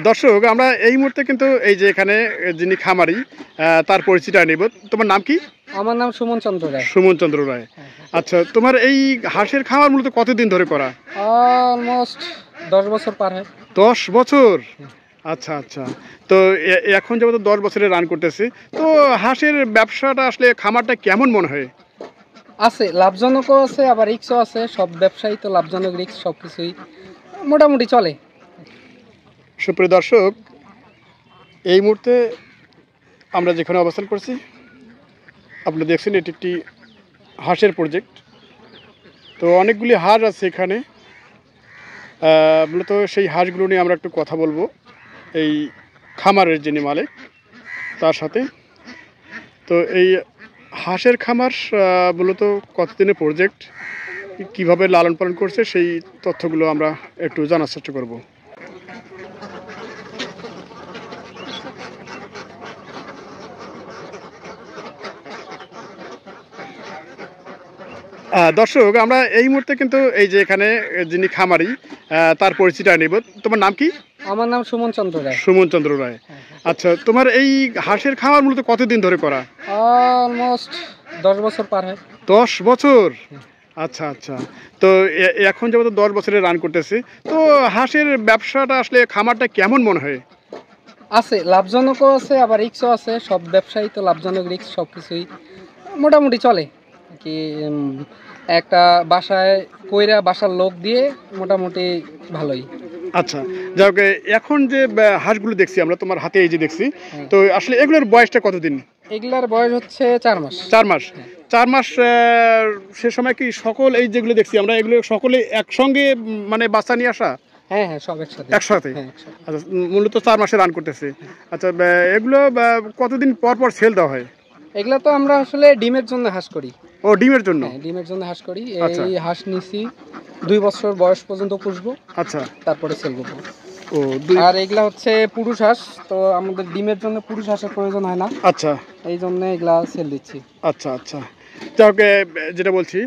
দর্শক, আমরা এই মুহূর্তে কিন্তু এই যে এখানে যিনি খামারি তার পরিচয়টা নিব। তোমার নাম কি? আমার নাম সুমন চন্দ্র রায়। সুমন চন্দ্র রায়। আচ্ছা, তোমার এই হাঁসের খামার মূলত কতদিন ধরে করা? অলমোস্ট 10 বছর পার হয়। 10 বছর? আচ্ছা আচ্ছা। তো এখন যেহেতু 10 বছরে রান করতেছি, তো হাঁসের ব্যবসাটা আসলে খামারটা কেমন মনে হয়? আছে, লাভজনকও আছে আবার রিস্কও আছে। সব ব্যবসায়ী তো লাভজনক রিস্ক সব কিছুই মোটামুটি চলে। সুপ্রিয় দর্শক, এই মুহূর্তে আমরা যেখানে অবস্থান করছি, আপনি দেখছেন এটি একটি হাঁসের প্রজেক্ট। তো অনেকগুলি হাঁস আছে এখানে। মূলত সেই হাঁসগুলো নিয়ে আমরা একটু কথা বলবো এই খামারের যিনি মালিক তার সাথে। তো এই হাঁসের খামার মূলত কতদিনের প্রজেক্ট, কিভাবে লালন পালন করছে সেই তথ্যগুলো আমরা একটু জানার চেষ্টা করব। দর্শক, আমরা এই মুহূর্তে কিন্তু এই যে এখানে যিনি খামারি তার পরিচয়টা নিব। তোমার নাম কি? আমার নাম সুমন চন্দ্র রায়। সুমন চন্দ্র রায়। আচ্ছা, তোমার এই হাঁসের খামার মূলত কতদিন ধরে করা? অলমোস্ট 10 বছর পার হয়। 10 বছর? আচ্ছা আচ্ছা। তো এখন যেহেতু 10 বছরে রান করতেছি, তো হাঁসের ব্যবসাটা আসলে খামারটা কেমন মনে হয়? আছে, লাভজনকও আছে আবার রিস্কও আছে। সব ব্যবসায়ী তো লাভজনক রিস্ক সব কিছুই মোটামুটি চলে কি। একটা বাসায় কইরা বাসার লোক দিয়ে মোটামুটি ভালোই। আচ্ছা, যাই হোক, এখন যে হাঁসগুলো দেখছি আমরা তোমার হাতে এই যে দেখছি, তো আসলে এগুলোর বয়সটা কতদিন? এগুলার বয়স হচ্ছে 4 মাস। 4 মাস? 4 মাস। সে সময় কি সকল এই যেগুলো দেখছি আমরা এগুলো সকলে একসঙ্গে মানে বাচ্চা নিয়ে আসা? হ্যাঁ হ্যাঁ, সব একসাথে। একসাথে? আচ্ছা, মূলত 4 মাসে রান করতেছে। আচ্ছা, এগুলো কতদিন পর পর সেল দেওয়া হয়? এগুলা তো আমরা আসলে ডিমের জন্য হাঁস করি। ও, ডিমের জন্য? ডিমের জন্য হাঁস করি। এই হাঁস নিছি 2 বছর বয়স পর্যন্ত পুষবো। আচ্ছা, তারপরে সেল করবো। ও, আর এগুলা হচ্ছে পুরুষ হাঁস, তো আমাদের ডিমের জন্য পুরুষ হাঁসের প্রয়োজন হয় না। আচ্ছা, এই জন্য এগুলা সেল দিচ্ছি। আচ্ছা আচ্ছা। যাই হোক, যেটা বলছি,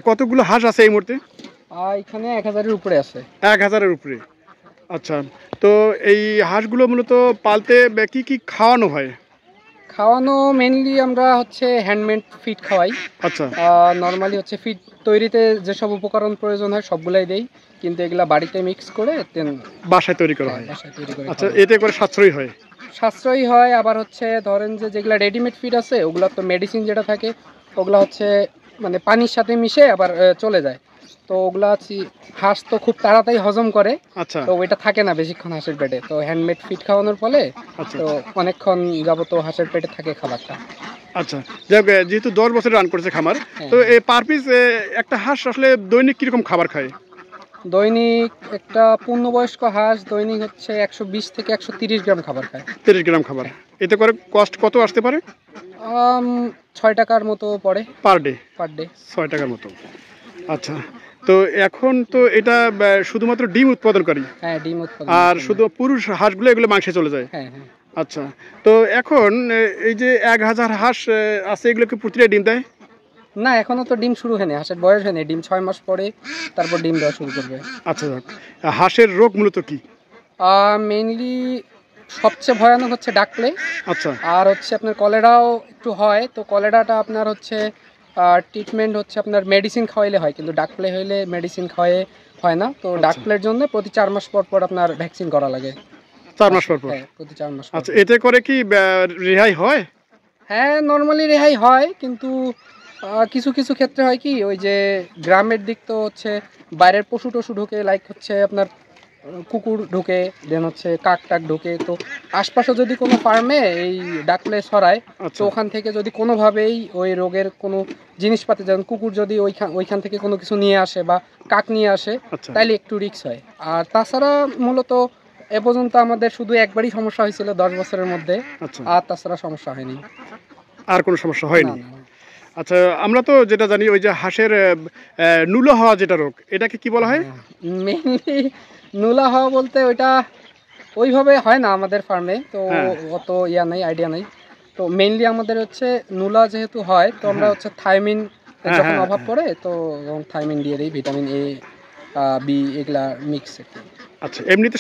কতগুলো হাঁস আছে এই মুহূর্তে? এখানে 1000-এর উপরে আছে। 1000-এর উপরে? আচ্ছা। তো এই হাঁসগুলো মূলত পালতে কি কি খাওয়ানো হয়? খাওয়ানো মেনলি আমরা হচ্ছে হ্যান্ডমেড ফিড খাওয়াই। আচ্ছা। নর্মালি হচ্ছে ফিড তৈরিতে যেসব উপকরণ প্রয়োজন হয় সবগুলাই দেই, কিন্তু এগুলা বাড়িতে মিক্স করে বাসায় তৈরি করা হয়? বাসায় তৈরি করে। আচ্ছা, এতে করে সাশ্রয়ী হয়? সাশ্রয়ী হয়। আবার হচ্ছে ধরেন যেগুলা রেডিমেড ফিড আছে ওগুলা তো মেডিসিন যেটা থাকে ওগুলা হচ্ছে মানে পানির সাথে মিশে আবার চলে যায়। তো ওগুলা হাঁস তো খুব তাড়াতাড়ি হজম করে। আচ্ছা। তো ওইটা থাকে না বেশিক্ষণ হাঁসের পেটে। তো হ্যান্ডমেড ফিড খাওয়ানোর ফলে তো অনেকক্ষণ যাবত হাঁসের পেটে থাকে খাবারটা। আচ্ছা, যাক, যেহেতু 10 বছর রান করেছে খামার, তো এই পার পিস একটা হাঁস আসলে দৈনিক কিরকম খাবার খায়? দৈনিক একটা পূর্ণবয়স্ক হাঁস দৈনিক হচ্ছে 120 থেকে 130 গ্রাম খাবার খায়। 30 গ্রাম খাবার? এতে করে কস্ট কত আসতে পারে? 6 টাকার মতো পড়ে পার ডে? 6 টাকার মতো। আচ্ছা, তো এখন তো এটা শুধুমাত্র ডিম উৎপাদনকারী? হ্যাঁ, ডিম উৎপাদন। আর শুধু পুরুষ হাঁসগুলো এগুলো মাংসে চলে যায়? হ্যাঁ হ্যাঁ। আচ্ছা, তো এখন এই যে 1000 হাঁস আছে, এগুলো কি প্রতিটা ডিম দেয়? না, এখনো তো ডিম শুরু হয়নি, হাঁসের বয়স হয়নি। ডিম 6 মাস পরে তারপর ডিম দেওয়া শুরু করবে। আচ্ছা, হাঁসের রোগ মূলত কি? মেইনলি সবচেয়ে ভয়ানক হচ্ছে ডাকলে। আচ্ছা। আর হচ্ছে আপনার কলেরাও একটু হয়। তো কলেরাটা আপনার হচ্ছে ট্রিটমেন্ট হচ্ছে আপনার মেডিসিন খাওয়াইলে হয়, কিন্তু ডাকলে হইলে মেডিসিন খাওয়াই হয় না। তো ডাকলের জন্য প্রতি 4 মাস পর পর আপনার ভ্যাকসিন করা লাগে। 4 মাস পর পর? হ্যাঁ, প্রতি 4 মাস। আচ্ছা, এতে করে কি রেহাই হয়? হ্যাঁ, নর্মালি রেহাই হয়, কিন্তু কিছু কিছু ক্ষেত্রে হয় কি, ওই যে গ্রামের দিক তো হচ্ছে বাইরের পশু টশু ঢুকে, লাইক হচ্ছে আপনার কুকুর ঢুকে, দেন হচ্ছে কাক টাক ঢুকে। তো আশপাশে যদি কোনো ফার্মে এই ডাকলে ছড়ায়, তো ওখান থেকে যদি কোনোভাবেই ওই রোগের কোনো জিনিসপাতি, যেমন কুকুর যদি ওইখান থেকে কোনো কিছু নিয়ে আসে বা কাক নিয়ে আসে, তাইলে একটু রিস্ক হয়। আর তাছাড়া মূলত এ পর্যন্ত আমাদের শুধু একবারই সমস্যা হয়েছিল 10 বছরের মধ্যে। আর তাছাড়া সমস্যা হয়নি। আর কোনো সমস্যা হয়নি? আচ্ছা, আমরা তো যেটা জানি ওই যে হাঁসের নুলো হওয়া যেটা রোগ, এটাকে কি বলা হয়? মেইনলি নুলা হওয়া বলতে ওইটা ওইভাবে হয় না আমাদের ফার্মে, তো অত ইয়া নেই, আইডিয়া নেই। তো মেইনলি আমাদের হচ্ছে নুলা যেহেতু হয়, তো আমরা হচ্ছে থাইমিন যখন অভাব পড়ে তো থাইমিন দিয়ে দিই, ভিটামিন এ বি এগুলা মিক্স। আচ্ছা, এমনিতে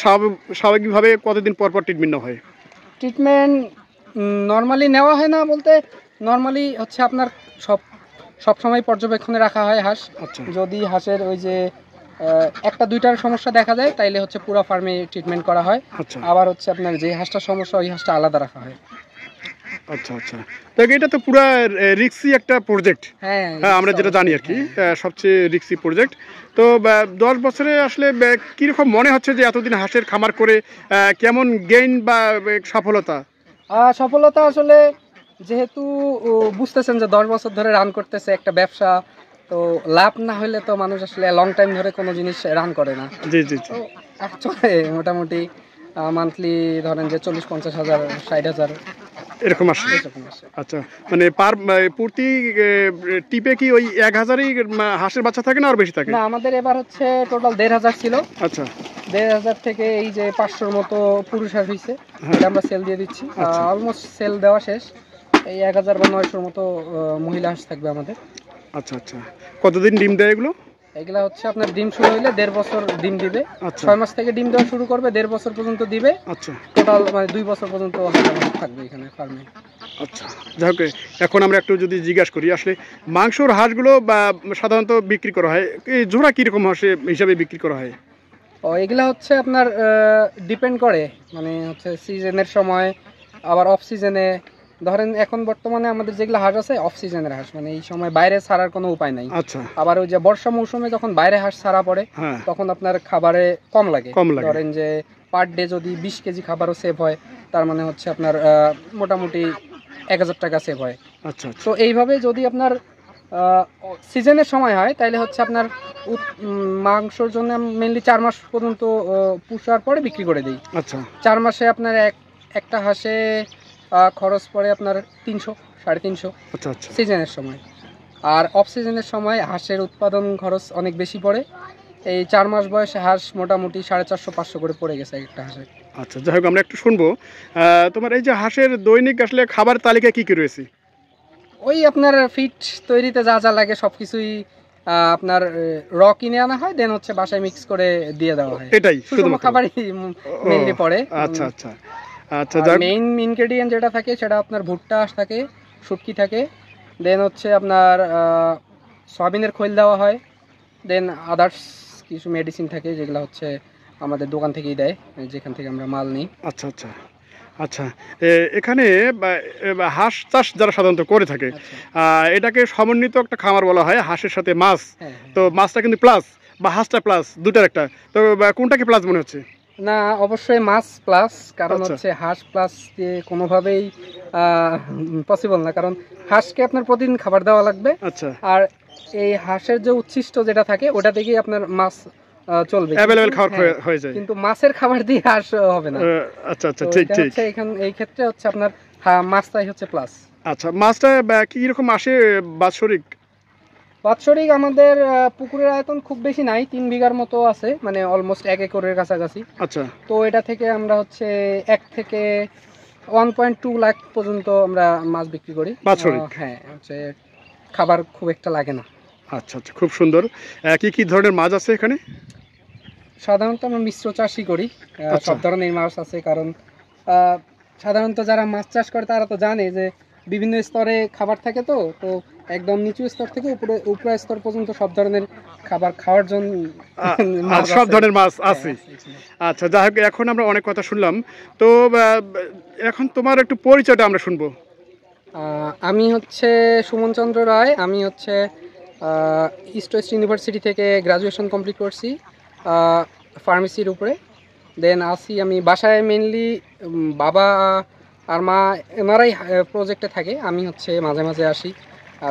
স্বাভাবিকভাবে কতদিন পর পর ট্রিটমেন্ট নেওয়া হয়? ট্রিটমেন্ট নর্মালি নেওয়া হয় না বলতে, নর্মালি হচ্ছে আপনার সব সময় পর্যবেক্ষণে রাখা হয় হাঁস। আচ্ছা, যদি হাঁসের ওই যে একটা দুইটার সমস্যা দেখা যায় তাইলে হচ্ছে পুরো ফার্মে ট্রিটমেন্ট করা হয়। আচ্ছা, আবার হচ্ছে আপনার যে হাঁসটার সমস্যা ওই হাঁসটা আলাদা রাখা হয়। আচ্ছা, আচ্ছা। তো এটা তো পুরা রিক্সি একটা প্রজেক্ট। হ্যাঁ, হ্যাঁ, আমরা যেটা জানি আর কি, সবচেয়ে রিক্সি প্রজেক্ট। তো 10 বছরে আসলে কীরকম মনে হচ্ছে যে এতদিন হাঁসের খামার করে কেমন গেইন বা সফলতা? সফলতা আসলে যেহেতু বুঝতেছেন যে 10 বছর ধরে রান করতেছে একটা ব্যবসা, তো লাভ না হলে তো মানুষ আসলে লং টাইম ধরে কোনো জিনিস রান করে না। জি, জি, জি। তো চলে মোটামুটি মান্থলি ধরেন যে 40-50 হাজার 60,000 এরকম আসে? এরকম আসে। আচ্ছা, মানে প্রতি টিপে কি ওই 1000ই হাঁসের বাচ্চা থাকে না আর বেশি থাকে? না, আমাদের এবার হচ্ছে টোটাল 1,500 ছিল। আচ্ছা, 1,500 থেকে এই যে 500-র মতো পুরুষ হাঁস হয়েছে, এটা আমরা সেল দিয়ে দিচ্ছি। আচ্ছা। অলমোস্ট সেল দেওয়া শেষ। এই 1000 বা 900-র মতো মহিলা হাঁস থাকবে আমাদের। আচ্ছা, আচ্ছা। কতদিন ডিম দেয় এগুলো? এগুলা হচ্ছে আপনার ডিম শুরু হইলে 1.5 বছর ডিম দিবে। আচ্ছা। 6 মাস থেকে ডিম দেওয়া শুরু করবে, 1.5 বছর পর্যন্ত দিবে। আচ্ছা, টোটাল মানে 2 বছর পর্যন্ত হাঁস থাকবে এখানে ফার্মে। আচ্ছা। যাই হোক, এখন আমরা একটু যদি জিজ্ঞাসা করি আসলে মাংসর হাঁসগুলো বা সাধারণত বিক্রি করা হয় এই জোড়া কীরকম হাঁসে হিসাবে বিক্রি করা হয়? ও এগুলা হচ্ছে আপনার ডিপেন্ড করে, মানে হচ্ছে সিজনের সময়, আবার অফ সিজনে। ধরেন এখন বর্তমানে আমাদের যেগুলো হাঁস আছে অফ সিজনের হাঁস, মানে এই সময় বাইরে ছাড়ার কোনো উপায় নাই। আচ্ছা। আবার ওই যে বর্ষা মৌসুমে যখন বাইরে হাঁস ছাড়া পড়ে, হ্যাঁ, তখন আপনার খাবারে কম লাগে। কম লাগে। ধরেন যে পার ডে যদি 20 কেজি খাবারও সেভ হয়, তার মানে হচ্ছে আপনার মোটামুটি 1,000 টাকা সেভ হয়। আচ্ছা, আচ্ছা, তো এইভাবে যদি আপনার সিজনের সময় হয় তাহলে হচ্ছে আপনার মাংসর জন্য মেনলি 4 মাস পর্যন্ত পুষার পরে বিক্রি করে দিই। আচ্ছা, 4 মাসে আপনার একটা হাঁসে খরচ পড়ে আপনার 300-350 আচ্ছা, আচ্ছা, সিজনের সময়। আর অফ সিজনের সময় হাঁসের উৎপাদন খরচ অনেক বেশি পড়ে। এই 4 মাস বয়সে হাঁস মোটামুটি 450-500 করে পড়ে গেছে একটা হাঁসে। আচ্ছা। যাই হোক, আমরা একটু শুনবো তোমার এই যে হাঁসের দৈনিক আসলে খাবার তালিকায় কি কি রয়েছে? ওই আপনার ফিট তৈরিতে যা যা লাগে সব কিছুই আপনার কিনে আনা হয়, দেন হচ্ছে বাসায় মিক্স করে দিয়ে দেওয়া হয়। এটাই সুষম শুধুমাত্র খাবারই মেইনলি পড়ে। আচ্ছা, আচ্ছা, আচ্ছা। মেইন ইনগ্রেডিয়েন্ট যেটা থাকে সেটা আপনার ভুট্টা থাকে, শুটকি থাকে, দেন হচ্ছে আপনার সয়াবিনের খৈল দেওয়া হয়, দেন আদার্স কিছু মেডিসিন থাকে যেগুলো হচ্ছে আমাদের দোকান থেকেই দেয়, যেখান থেকে আমরা মাল নিই। আচ্ছা, আচ্ছা, আচ্ছা। এখানে হাঁস চাষ যারা সাধারণত করে থাকে এটাকে সমন্বিত একটা খামার বলা হয়, হাঁসের সাথে মাছ। তো মাছটা কিন্তু প্লাস বা হাঁসটা প্লাস, দুটার একটা। তো কোনটাকে প্লাস মনে হচ্ছে? না, অবশ্যই মাছ প্লাস, কারণ আচ্ছা। হচ্ছে হাঁস প্লাস দিয়ে কোনোভাবেই পসিবল না, কারণ হাঁসকে আপনার প্রতিদিন খাবার দেওয়া লাগবে। আচ্ছা, আর এই হাঁসের যে উচ্ছিষ্ট যেটা থাকে ওটা থেকেই আপনার মাছ চলবে, অ্যাভেলেবল খাবার হয়ে যায়। কিন্তু মাছের খাবার দিয়ে হাঁস হবে না। আচ্ছা, আচ্ছা, ঠিক ঠিক। এই ক্ষেত্রে হচ্ছে আপনার মাছটাই হচ্ছে প্লাস। আচ্ছা, মাছটা কি রকম আসে বাৎসরিক? বাৎসরিক আমাদের পুকুরের আয়তন খুব বেশি নাই, 3 বিঘার মতো আছে, মানে অলমোস্ট 1 একরের কাছাকাছি। আচ্ছা। তো এটা থেকে আমরা হচ্ছে 1 থেকে 1.2 লাখ পর্যন্ত আমরা মাছ বিক্রি করি বাৎসরিক? হ্যাঁ, হচ্ছে খাবার খুব একটা লাগে না। আচ্ছা, আচ্ছা, খুব সুন্দর। কি কি ধরনের মাছ আছে এখানে? সাধারণত আমরা মিশ্র চাষই করি, আচ্ছা। সব ধরনের মাছ আছে, কারণ সাধারণত যারা মাছ চাষ করে তারা তো জানে যে বিভিন্ন স্তরে খাবার থাকে। তো তো একদম নিচু স্তর থেকে উপরে স্তর পর্যন্ত সব ধরনের খাবার খাওয়ার জন্য সব ধরনের মাছ আছে। আচ্ছা, যাই হোক, এখন আমরা অনেক কথা শুনলাম। তো এখন তোমার একটু পরিচয়টা আমরা শুনবো। আমি হচ্ছে সুমন চন্দ্র রায়। আমি হচ্ছে ইস্ট ওয়েস্ট ইউনিভার্সিটি থেকে গ্রাজুয়েশন কমপ্লিট করছি ফার্মেসির উপরে। দেন আসি আমি বাসায়, মেনলি বাবা আর মা এনারাই প্রজেক্টে থাকে, আমি হচ্ছে মাঝে মাঝে আসি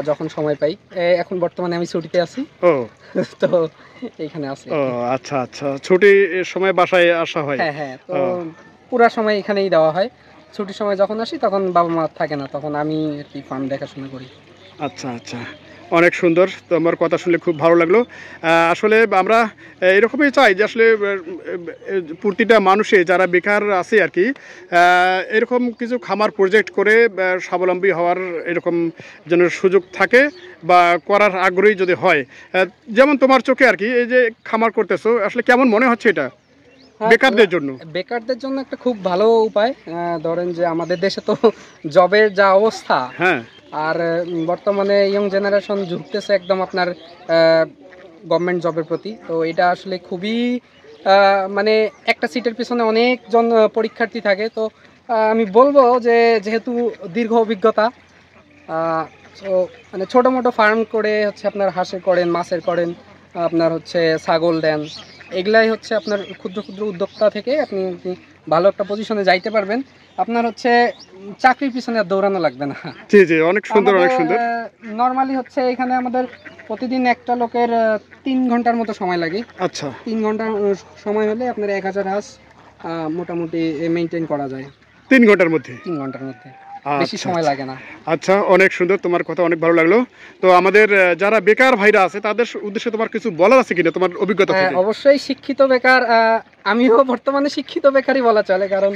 যখন সময় পাই। এখন বর্তমানে আমি ছুটিতে আছি। ও, তো এইখানে আছি। ও আচ্ছা, আচ্ছা, ছুটির সময় বাসায় আসা হয়? হ্যাঁ হ্যাঁ, তো পুরা সময় এখানেই দেওয়া হয়। ছুটির সময় যখন আসি তখন বাবা মা থাকে না, তখন আমি আর কি ফার্ম দেখাশোনা করি। আচ্ছা, আচ্ছা, অনেক সুন্দর, তোমার কথা শুনলে খুব ভালো লাগলো। আসলে আমরা এরকমই চাই যে আসলে প্রতিটা মানুষে যারা বেকার আছে আর কি, এরকম কিছু খামার প্রজেক্ট করে স্বাবলম্বী হওয়ার এরকম যেন সুযোগ থাকে বা করার আগ্রহী যদি হয়। যেমন তোমার চোখে আর কি, এই যে খামার করতেছো, আসলে কেমন মনে হচ্ছে এটা বেকারদের জন্য? বেকারদের জন্য একটা খুব ভালো উপায়। ধরেন যে আমাদের দেশে তো জবের যা অবস্থা, হ্যাঁ, আর বর্তমানে ইয়ং জেনারেশন ঝুঁকতেছে একদম আপনার গভর্নমেন্ট জবের প্রতি। তো এটা আসলে খুবই মানে একটা সিটের পিছনে অনেকজন পরীক্ষার্থী থাকে। তো আমি বলবো যে যেহেতু দীর্ঘ অভিজ্ঞতা, তো মানে ছোটো মোটো ফার্ম করে হচ্ছে আপনার হাঁসের করেন, মাছের করেন, আপনার হচ্ছে ছাগল দেন, এগুলাই হচ্ছে আপনার ক্ষুদ্র ক্ষুদ্র উদ্যোক্তা থেকে আপনি ভালো একটা পজিশনে যাইতে পারবেন। আপনার হচ্ছে চাকরির পিছনে আর দৌড়ানো লাগবে না। জি জি, অনেক সুন্দর, অনেক সুন্দর। নর্মালি হচ্ছে এখানে আমাদের প্রতিদিন একটা লোকের 3 ঘন্টার মতো সময় লাগে। আচ্ছা, 3 ঘন্টা সময় হলে আপনার 1000 হাঁস মোটামুটি মেনটেন করা যায় 3 ঘন্টার মধ্যে? 3 ঘন্টার মধ্যে, বেশি সময় লাগে না। আচ্ছা, অনেক সুন্দর, তোমার কথা অনেক ভালো লাগলো। তো আমাদের যারা বেকার ভাইরা আছে তাদের উদ্দেশ্যে তোমার কিছু বলার আছে কিনা তোমার অভিজ্ঞতা থেকে? অবশ্যই শিক্ষিত বেকার, আমিও বর্তমানে শিক্ষিত বেকারই বলা চলে, কারণ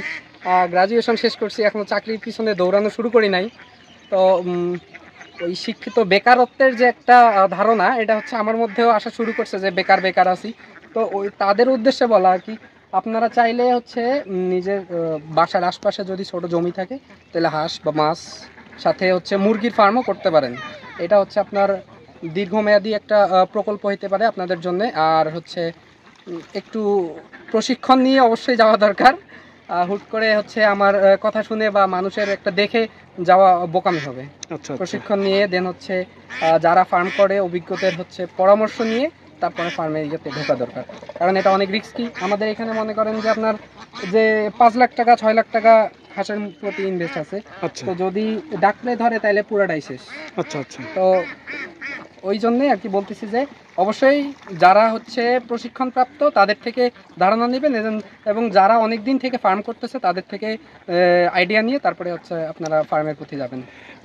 গ্রাজুয়েশন শেষ করছি, এখনো চাকরির পিছনে দৌড়ানো শুরু করি নাই। তো ওই শিক্ষিত বেকারত্বের যে একটা ধারণা, এটা হচ্ছে আমার মধ্যেও আসা শুরু করছে যে বেকার বেকার আছি। তো ওই তাদের উদ্দেশ্যে বলা আর কি, আপনারা চাইলে হচ্ছে নিজের বাসার আশপাশে যদি ছোট জমি থাকে তাহলে হাঁস বা মাছ সাথে হচ্ছে মুরগির ফার্মও করতে পারেন। এটা হচ্ছে আপনার দীর্ঘমেয়াদী একটা প্রকল্প হতে পারে আপনাদের জন্য। আর হচ্ছে একটু প্রশিক্ষণ নিয়ে অবশ্যই যাওয়া দরকার। হুট করে হচ্ছে আমার কথা শুনে বা মানুষের একটা দেখে যাওয়া বোকামি হবে। আচ্ছা, প্রশিক্ষণ নিয়ে দেন হচ্ছে যারা ফার্ম করে অভিজ্ঞতার হচ্ছে পরামর্শ নিয়ে তারপরে ফার্মে ইয়েতে ঢোকা দরকার, কারণ এটা অনেক রিস্কি। আমাদের এখানে মনে করেন যে আপনার যে 5 লাখ টাকা 6 লাখ টাকা হাঁসের প্রতি ইনভেস্ট আছে। তো যদি ডাকলে ধরে তাহলে পুরাটাই শেষ। আচ্ছা আচ্ছা। তো ওই জন্যই আর কি বলতেছি যে অবশ্যই যারা হচ্ছে প্রশিক্ষণপ্রাপ্ত তাদের থেকে ধারণা নেবেন, এবং যারা অনেক দিন থেকে ফার্ম করতেছে তাদের থেকে আইডিয়া নিয়ে তারপরে হচ্ছে আপনারা ফার্মের প্রতি যাবেন।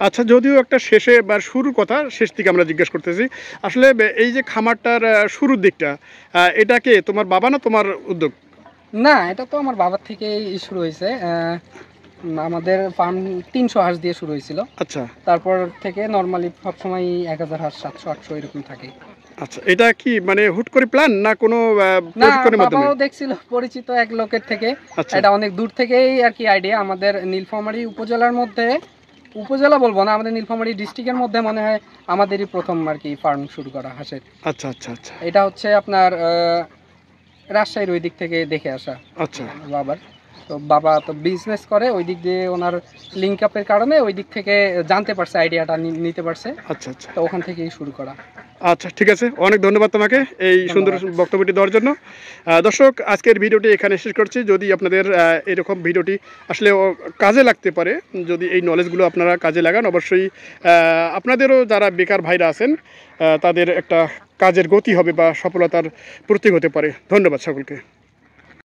আচ্ছা, যদিও একটা শেষে বা শুরুর কথা শেষ থেকে আমরা জিজ্ঞেস করতেছি, আসলে এই যে খামারটার শুরুর দিকটা, এটা কি তোমার বাবা না তোমার উদ্যোগ? না, এটা তো আমার বাবার থেকেই শুরু হয়েছে। আমাদের ফার্ম 300 হাঁস দিয়ে শুরু হয়েছিল। আচ্ছা, তারপর থেকে নর্মালি সবসময় 1000 হাঁস 700 800 এরকম থাকে। আচ্ছা, এটা কি মানে হুট করে প্ল্যান না কোনো প্রশিক্ষণের মাধ্যমে? বাবাও দেখছিল পরিচিত এক লোকের থেকে। আচ্ছা, এটা অনেক দূর থেকেই আর কি আইডিয়া। আমাদের নীলফামারী উপজেলার মধ্যে, উপজেলা বলবো না, আমাদের নীলফামারী ডিস্ট্রিক্টের মধ্যে মনে হয় আমাদেরই প্রথম আর কি ফার্ম শুরু করা হাঁসের। আচ্ছা আচ্ছা আচ্ছা। এটা হচ্ছে আপনার রাজশাহীর ওই দিক থেকে দেখে আসা। আচ্ছা, বাবার তো বাবা তো বিজনেস করে, ওই দিক দিয়ে ওনার লিঙ্ক আপের কারণে ওই দিক থেকে জানতে পারছে, আইডিয়াটা নিতে পারছে। আচ্ছা আচ্ছা, তো ওখান থেকেই শুরু করা। আচ্ছা, ঠিক আছে, অনেক ধন্যবাদ তোমাকে এই সুন্দর বক্তব্যটি দেওয়ার জন্য। দর্শক, আজকের ভিডিওটি এখানে শেষ করছি। যদি আপনাদের এরকম ভিডিওটি আসলে কাজে লাগতে পারে, যদি এই নলেজগুলো আপনারা কাজে লাগান, অবশ্যই আপনাদেরও যারা বেকার ভাইরা আছেন তাদের একটা কাজের গতি হবে বা সফলতার প্রতীক হতে পারে। ধন্যবাদ সকলকে।